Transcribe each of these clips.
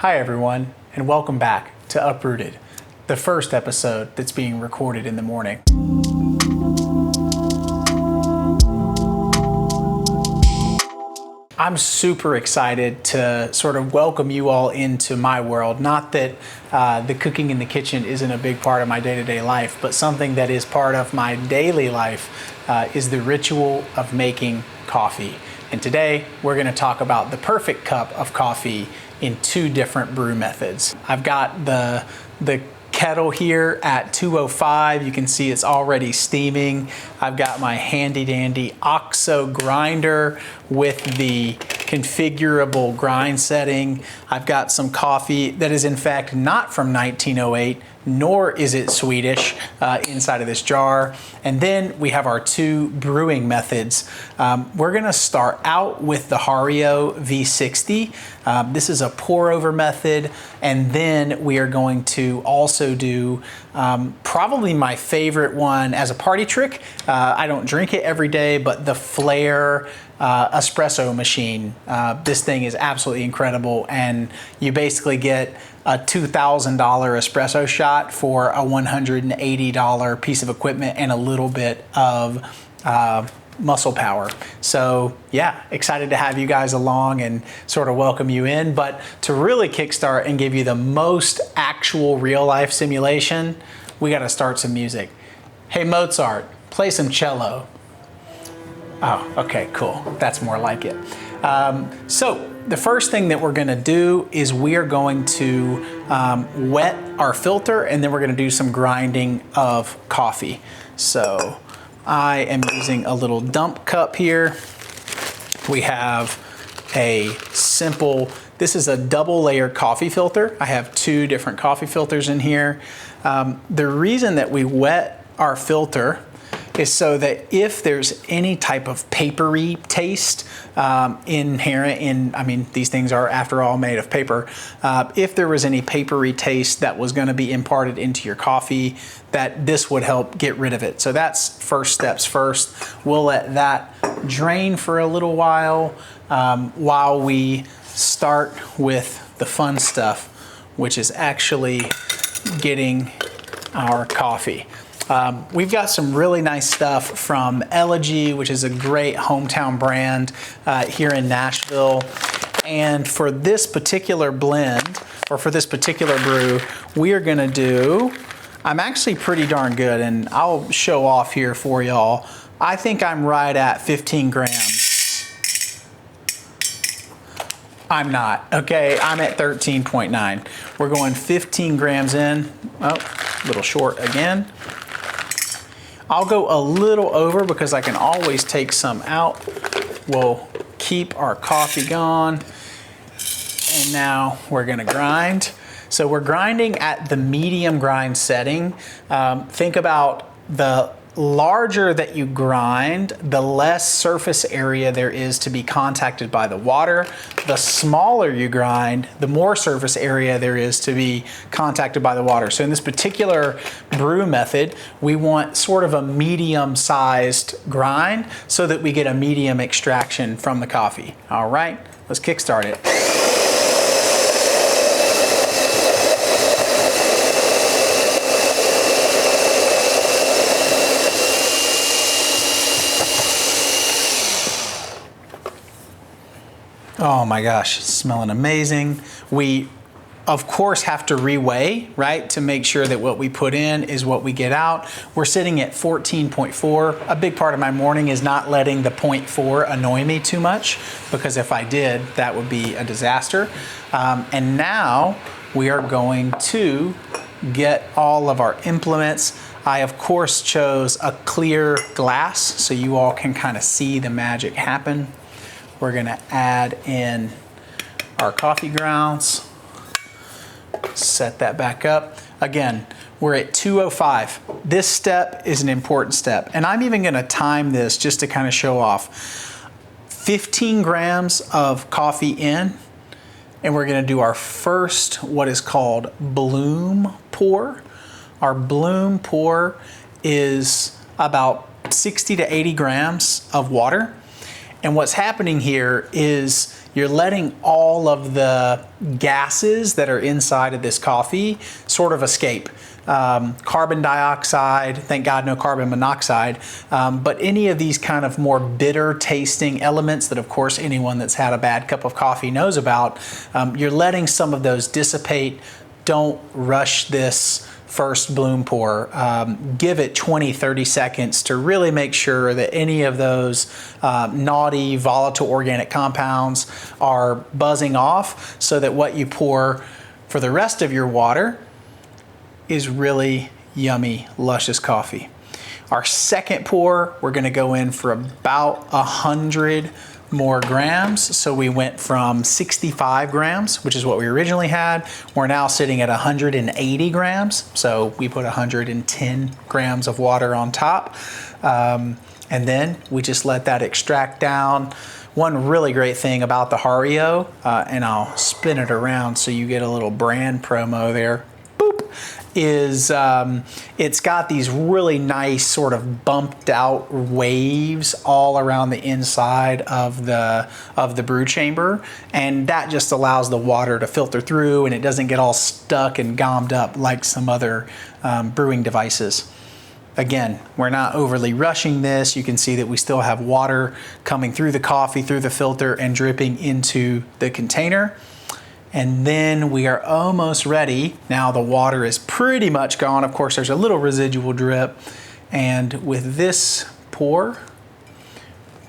Hi everyone, and welcome back to Uprooted, the first episode that's being recorded in the morning. I'm super excited to sort of welcome you all into my world. Not that the cooking in the kitchen isn't a big part of my day-to-day life, but something that is part of my daily life is the ritual of making coffee. And today we're going to talk about the perfect cup of coffee in two different brew methods. I've got the kettle here at 205. You can see it's already steaming. I've got my handy dandy OXO grinder with the configurable grind setting. I've got some coffee that is in fact not from 1908, nor is it Swedish inside of this jar. And then we have our two brewing methods. We're gonna start out with the Hario V60. This is a pour over method. And then we are going to also do probably my favorite one as a party trick. I don't drink it every day, but the Flair espresso machine. This thing is absolutely incredible, and you basically get a $2,000 espresso shot for a $180 piece of equipment and a little bit of muscle power. So yeah, excited to have you guys along and sort of welcome you in. But to really kickstart and give you the most actual real life simulation, we got to start some music. Hey Mozart, play some cello. Oh, okay, cool. That's more like it. So the first thing that we're gonna do is we are going to wet our filter, and then we're gonna do some grinding of coffee. So I am using a little dump cup here. We have a simple, this is a double layer coffee filter. I have two different coffee filters in here. The reason that we wet our filter is so that if there's any type of papery taste inherent in, I mean, these things are after all made of paper. If there was any papery taste that was gonna be imparted into your coffee, that this would help get rid of it. So that's first steps first. We'll let that drain for a little while we start with the fun stuff, which is actually getting our coffee. We've got some really nice stuff from Elegy, which is a great hometown brand here in Nashville. And for this particular blend, or for this particular brew, we are gonna do, I'm actually pretty darn good, and I'll show off here for y'all. I think I'm right at 15 grams. I'm not, okay? I'm at 13.9. We're going 15 grams in. Oh, a little short again. I'll go a little over because I can always take some out. We'll keep our coffee going. And now we're gonna grind. So we're grinding at the medium grind setting. Think about the larger that you grind, the less surface area there is to be contacted by the water. The smaller you grind, the more surface area there is to be contacted by the water. So in this particular brew method, we want sort of a medium-sized grind so that we get a medium extraction from the coffee. All right, let's kickstart it. Oh my gosh, it's smelling amazing. We, of course, have to reweigh, right? To make sure that what we put in is what we get out. We're sitting at 14.4. A big part of my morning is not letting the 0.4 annoy me too much, because if I did, that would be a disaster. And now we are going to get all of our implements. I, of course, chose a clear glass so you all can kind of see the magic happen. We're gonna add in our coffee grounds, set that back up. Again, we're at 205. This step is an important step, and I'm even gonna time this just to kind of show off. 15 grams of coffee in, and we're gonna do our first, what is called bloom pour. Our bloom pour is about 60 to 80 grams of water. And what's happening here is you're letting all of the gases that are inside of this coffee sort of escape. Carbon dioxide, thank God no carbon monoxide, but any of these kind of more bitter tasting elements that of course anyone that's had a bad cup of coffee knows about, you're letting some of those dissipate. Don't rush this first bloom pour. Give it 20-30 seconds to really make sure that any of those naughty volatile organic compounds are buzzing off, so that what you pour for the rest of your water is really yummy, luscious coffee. Our second pour, we're gonna go in for about 100 more grams. So we went from 65 grams, which is what we originally had. We're now sitting at 180 grams. So we put 110 grams of water on top. And then we just let that extract down. One really great thing about the Hario, and I'll spin it around so you get a little brand promo there, boop, is it's got these really nice sort of bumped out waves all around the inside of the brew chamber, and that just allows the water to filter through and it doesn't get all stuck and gommed up like some other brewing devices. Again, we're not overly rushing this. You can see that we still have water coming through the coffee, through the filter, and dripping into the container. And then we are almost ready. Now the water is pretty much gone. Of course, there's a little residual drip. And with this pour,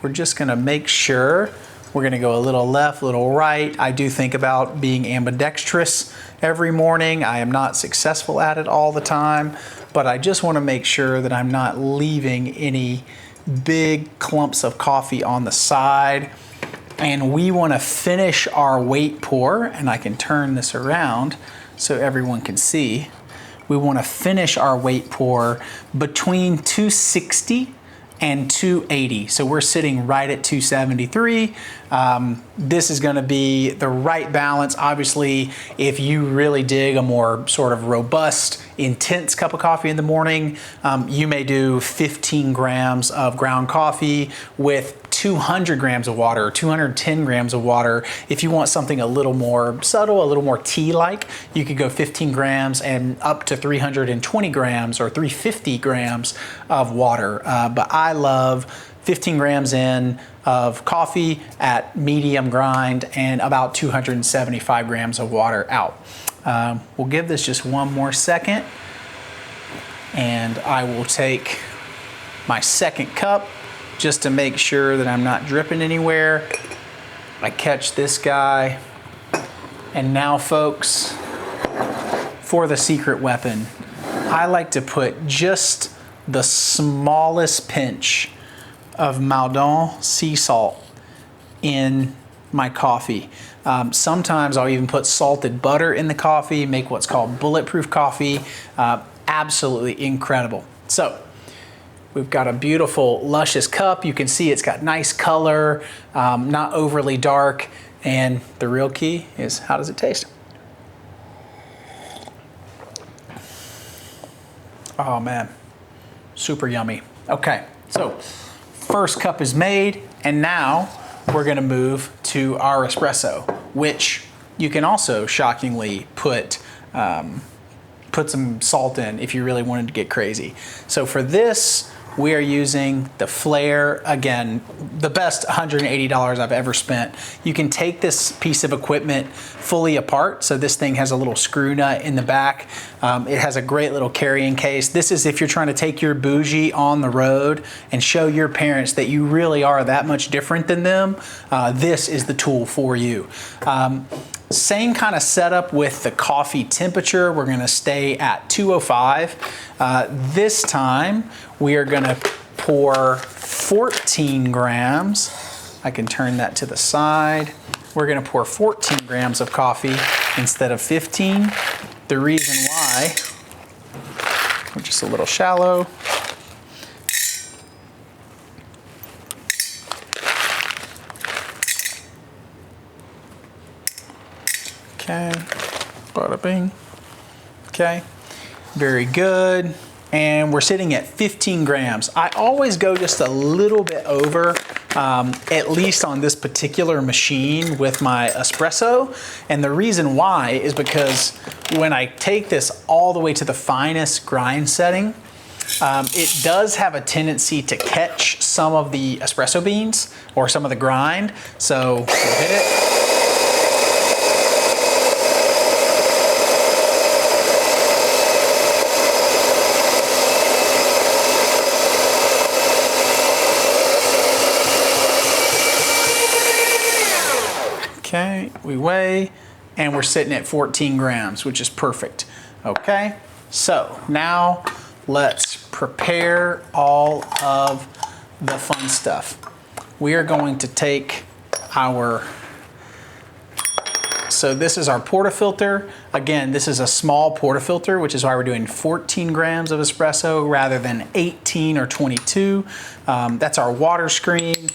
we're just gonna make sure, we're gonna go a little left, a little right. I do think about being ambidextrous every morning. I am not successful at it all the time, but I just wanna make sure that I'm not leaving any big clumps of coffee on the side. And we want to finish our weight pour, and I can turn this around so everyone can see. We want to finish our weight pour between 260 and 280. So we're sitting right at 273. This is going to be the right balance. Obviously, if you really dig a more sort of robust, intense cup of coffee in the morning, you may do 15 grams of ground coffee with 200 grams of water, or 210 grams of water. If you want something a little more subtle, a little more tea-like, you could go 15 grams and up to 320 grams or 350 grams of water. But I love 15 grams in of coffee at medium grind and about 275 grams of water out. We'll give this just one more second, and I will take my second cup just to make sure that I'm not dripping anywhere. I catch this guy. And now, folks, for the secret weapon, I like to put just the smallest pinch of Maldon sea salt in my coffee. Sometimes I'll even put salted butter in the coffee, make what's called bulletproof coffee. Absolutely incredible. So, we've got a beautiful, luscious cup. You can see it's got nice color, not overly dark. And the real key is, how does it taste? Oh man, super yummy. Okay, so first cup is made, and now we're gonna move to our espresso, which you can also shockingly put some salt in if you really wanted to get crazy. So for this, we are using the Flair, again, the best $180 I've ever spent. You can take this piece of equipment fully apart. So this thing has a little screw nut in the back. It has a great little carrying case. This is if you're trying to take your bougie on the road and show your parents that you really are that much different than them. This is the tool for you. Same kind of setup with the coffee temperature. We're gonna stay at 205. This time, we are gonna pour 14 grams. I can turn that to the side. We're gonna pour 14 grams of coffee instead of 15. The reason why, we're just a little shallow. Okay, bada bing. Okay, very good. and we're sitting at 15 grams. I always go just a little bit over, at least on this particular machine with my espresso. And the reason why is because when I take this all the way to the finest grind setting, it does have a tendency to catch some of the espresso beans or some of the grind. So we'll hit it. Okay, we weigh, and we're sitting at 14 grams, which is perfect. Okay, so now let's prepare all of the fun stuff. We are going to take so this is our portafilter. Again, this is a small portafilter, which is why we're doing 14 grams of espresso rather than 18 or 22. That's our water screen.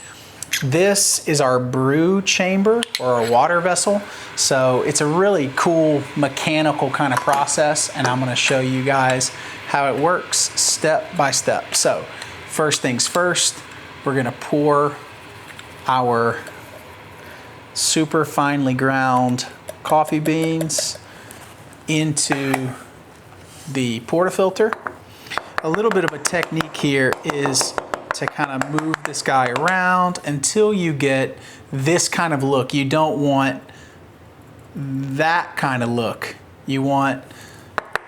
This is our brew chamber or our water vessel. So it's a really cool mechanical kind of process, and I'm gonna show you guys how it works step by step. So first things first, we're gonna pour our super finely ground coffee beans into the portafilter. A little bit of a technique here is to kind of move this guy around until you get this kind of look. You don't want that kind of look. You want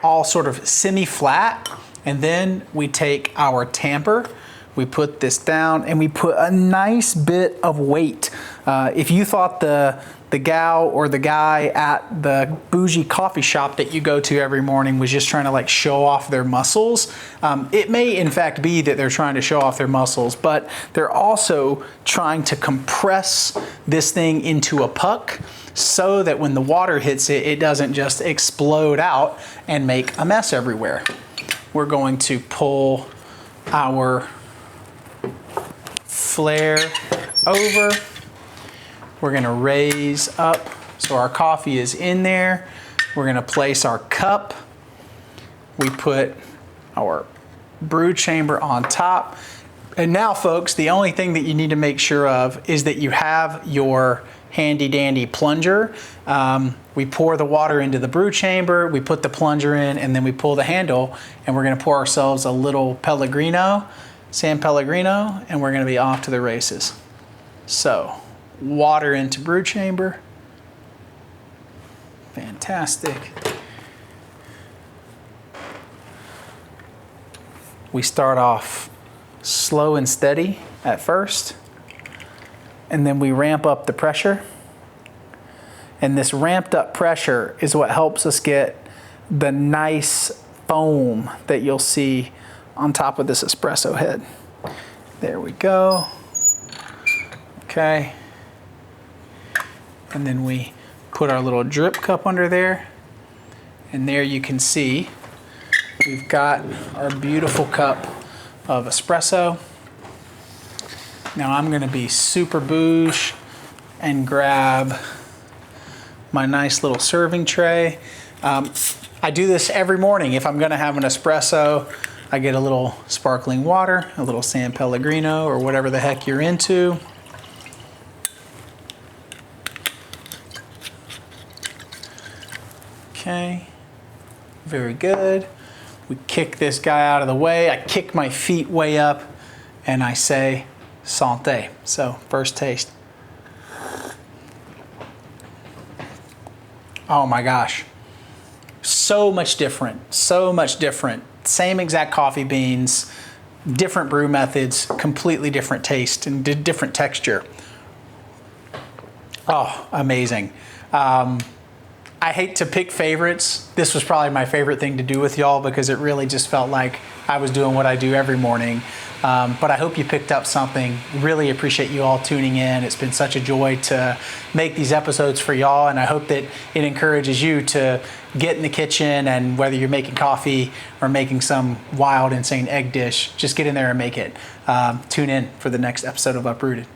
all sort of semi-flat, and then we take our tamper, we put this down, and we put a nice bit of weight. If you thought the gal or the guy at the bougie coffee shop that you go to every morning was just trying to like show off their muscles, it may in fact be that they're trying to show off their muscles, but they're also trying to compress this thing into a puck so that when the water hits it, it doesn't just explode out and make a mess everywhere. We're going to pull our Flair over. We're gonna raise up so our coffee is in there. We're gonna place our cup. We put our brew chamber on top. And now folks, the only thing that you need to make sure of is that you have your handy dandy plunger. We pour the water into the brew chamber, we put the plunger in, and then we pull the handle, and we're gonna pour ourselves a little Pellegrino, San Pellegrino, and we're gonna be off to the races. So, water into brew chamber. Fantastic. We start off slow and steady at first, and then we ramp up the pressure. And this ramped up pressure is what helps us get the nice foam that you'll see on top of this espresso head. There we go. Okay. And then we put our little drip cup under there. And there you can see we've got our beautiful cup of espresso. Now I'm gonna be super bouge and grab my nice little serving tray. I do this every morning. If I'm gonna have an espresso, I get a little sparkling water, a little San Pellegrino, or whatever the heck you're into. Okay, very good. We kick this guy out of the way. I kick my feet way up and I say, santé. So first taste. Oh my gosh. So much different, so much different. Same exact coffee beans, different brew methods, completely different taste and different texture. Oh, amazing. I hate to pick favorites. This was probably my favorite thing to do with y'all because it really just felt like I was doing what I do every morning. But I hope you picked up something. Really appreciate you all tuning in. It's been such a joy to make these episodes for y'all, and I hope that it encourages you to get in the kitchen, and whether you're making coffee or making some wild, insane egg dish, just get in there and make it. Tune in for the next episode of Uprooted.